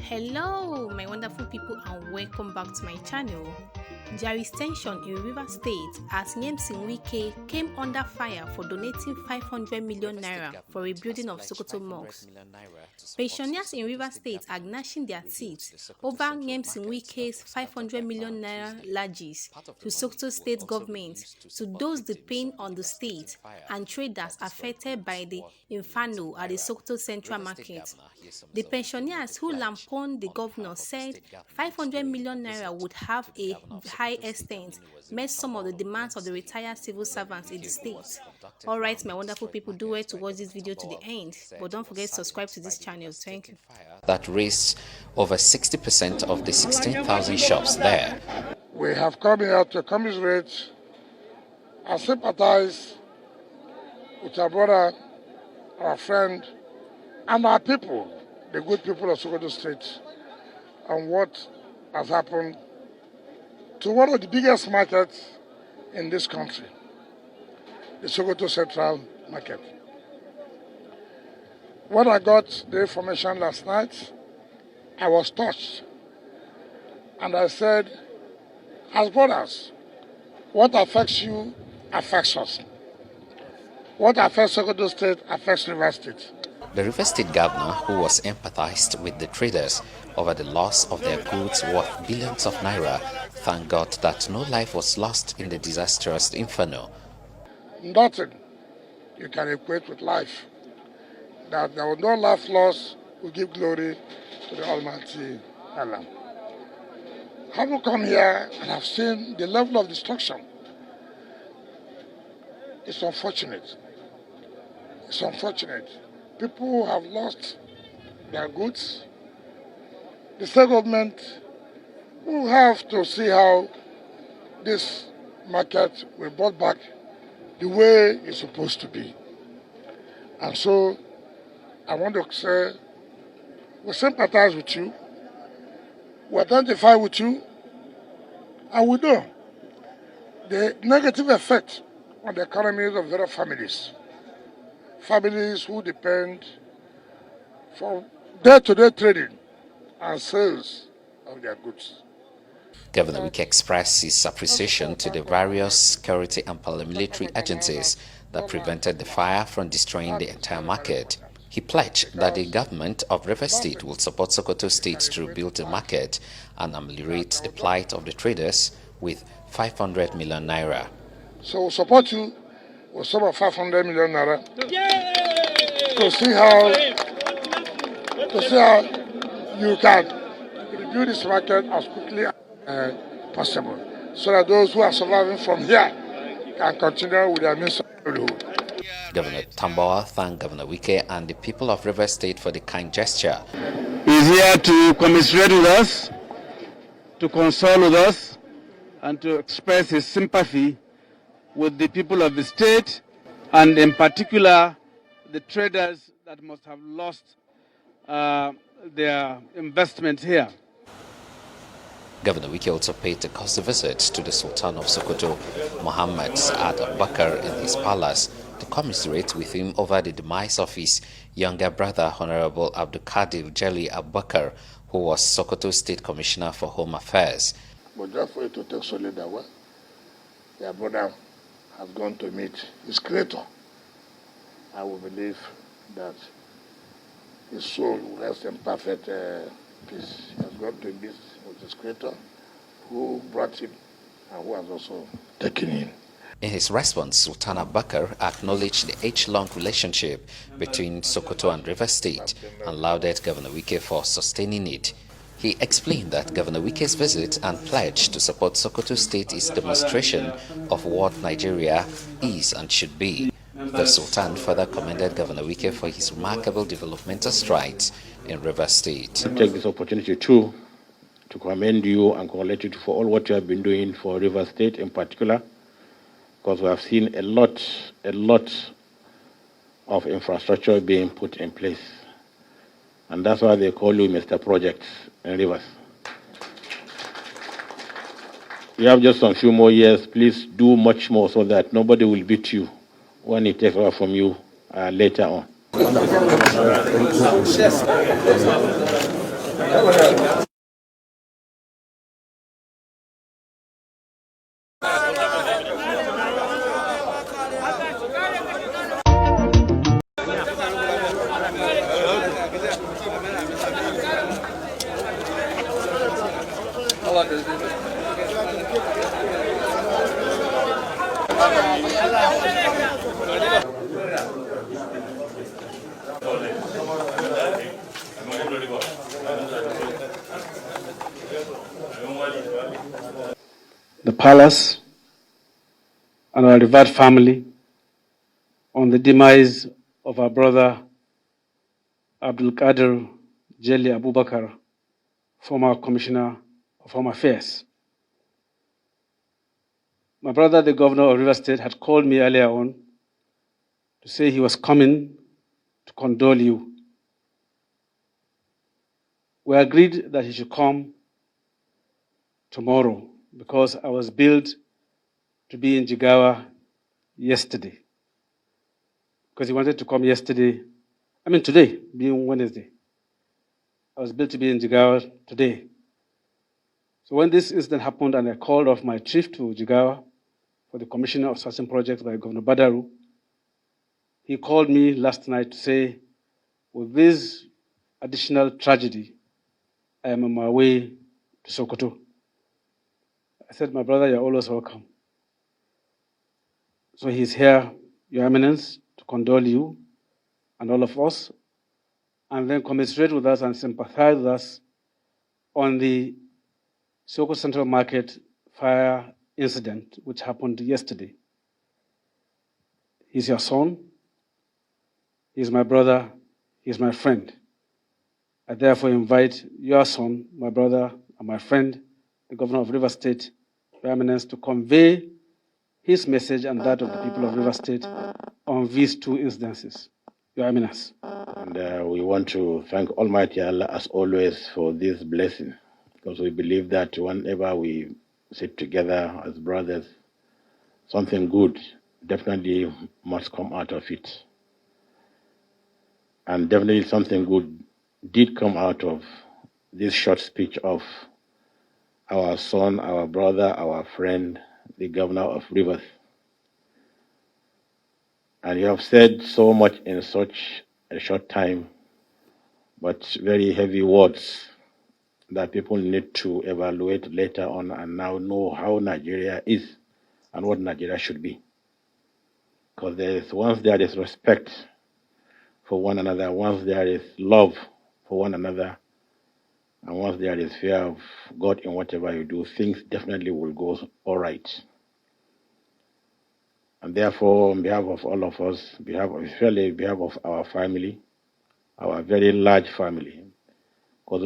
Hello my wonderful people and welcome back to my channel. There is tension in Rivers State as Nyesom Wike came under fire for donating 500 million naira for rebuilding of Sokoto Mosque. Pensioners in Rivers State are gnashing their teeth over Nyesom Wike's 500 million naira largesse to Sokoto State government to those depending on the state and traders affected by the inferno at the Sokoto Central Market. The pensioners who lampooned the governor said 500 million naira would have a high extent met some of the demands of the retired civil servants in the state. Alright, my wonderful people, do well to watch this video to the end, but don't forget to subscribe to this channel. Thank you. That raised over 60% of the 16,000 shops there. We have come here to commiserate and sympathize with our brother, our friend, and our people, the good people of Sokoto State, and what has happened to one of the biggest markets in this country, the Sokoto Central Market. When I got the information last night, I was touched. And I said, as brothers, what affects you affects us. What affects Sokoto State affects Rivers State. The Rivers State governor, who was empathized with the traders over the loss of their goods worth billions of naira, thanked God that no life was lost in the disastrous inferno. Nothing you can equate with life. That there was no life lost will give glory to the Almighty Allah. Having come here and have seen the level of destruction, it's unfortunate. It's unfortunate. People have lost their goods. The state government will have to see how this market will be brought back the way it's supposed to be. And so I want to say we sympathize with you, we identify with you, and we know the negative effect on the economies of various families. Families who depend for day-to-day trading and sales of their goods. Governor Wike expressed his appreciation to the various security and paramilitary agencies that prevented the fire from destroying the entire market. He pledged that the government of Rivers State will support Sokoto State to rebuild the market and ameliorate the plight of the traders with 500 million naira. So we'll support you with some of 500 million naira to see how you can rebuild this market as quickly as possible, so that those who are surviving from here can continue with their means of livelihood. Governor Tambawa thanked Governor Wike and the people of Rivers State for the kind gesture. He is here to commiserate with us, to console with us, and to express his sympathy with the people of the state, and in particular the traders that must have lost their investment here. Governor Wike also paid a courtesy visit to the Sultan of Sokoto, Mohammed Saad Abubakar, in his palace to commiserate with him over the demise of his younger brother, Honorable Abdulkadir Jeli Abubakar, who was Sokoto State Commissioner for Home Affairs. But just for you to take solid that way, your brother has gone to meet his creator. I will believe that his soul will rest in perfect peace. He has gone to meet with his creator, who brought him and who has also taken him. In his response, Sultan Abubakar acknowledged the age-long relationship between Sokoto and Rivers State and lauded Governor Wike for sustaining it. He explained that Governor Wike's visit and pledge to support Sokoto State is a demonstration of what Nigeria is and should be. The Sultan further commended Governor Wike for his remarkable developmental strides in Rivers State. I take this opportunity too to commend you and congratulate you for all what you have been doing for Rivers State in particular, because we have seen a lot of infrastructure being put in place. And that's why they call you Mr. Projects in Rivers. You have just a few more years. Please do much more so that nobody will beat you when it takes over from you later on. the palace, and our revered family on the demise of our brother Abdul Qadir Jeli Abubakar, former Commissioner of Home Affairs. My brother, the governor of River State, had called me earlier on to say he was coming to condole you. We agreed that he should come tomorrow because I was billed to be in Jigawa yesterday. Because he wanted to come today, being Wednesday. I was billed to be in Jigawa today. So when this incident happened and I called off my trip to Jigawa for the commissioning of certain projects by Governor Badaru, he called me last night to say, with this additional tragedy, I am on my way to Sokoto. I said, my brother, you're always welcome. So he's here, Your Eminence, to condole you and all of us, and then commiserate with us and sympathize with us on the Sokoto Central Market fire incident, which happened yesterday. He's your son, he's my brother, he's my friend. I therefore invite your son, my brother, and my friend, the Governor of River State, Your Eminence, to convey his message and that of the people of River State on these two incidences. Your Eminence. And we want to thank Almighty Allah, as always, for this blessing, because we believe that whenever we sit together as brothers, something good definitely must come out of it. And definitely something good did come out of this short speech of our son, our brother, our friend, the governor of Rivers. And you have said so much in such a short time, but very heavy words that people need to evaluate later on and now know how Nigeria is and what Nigeria should be. Because once there is respect for one another, once there is love for one another, and once there is fear of God in whatever you do, things definitely will go all right. And therefore, on behalf of all of us, especially on behalf of our family, our very large family, because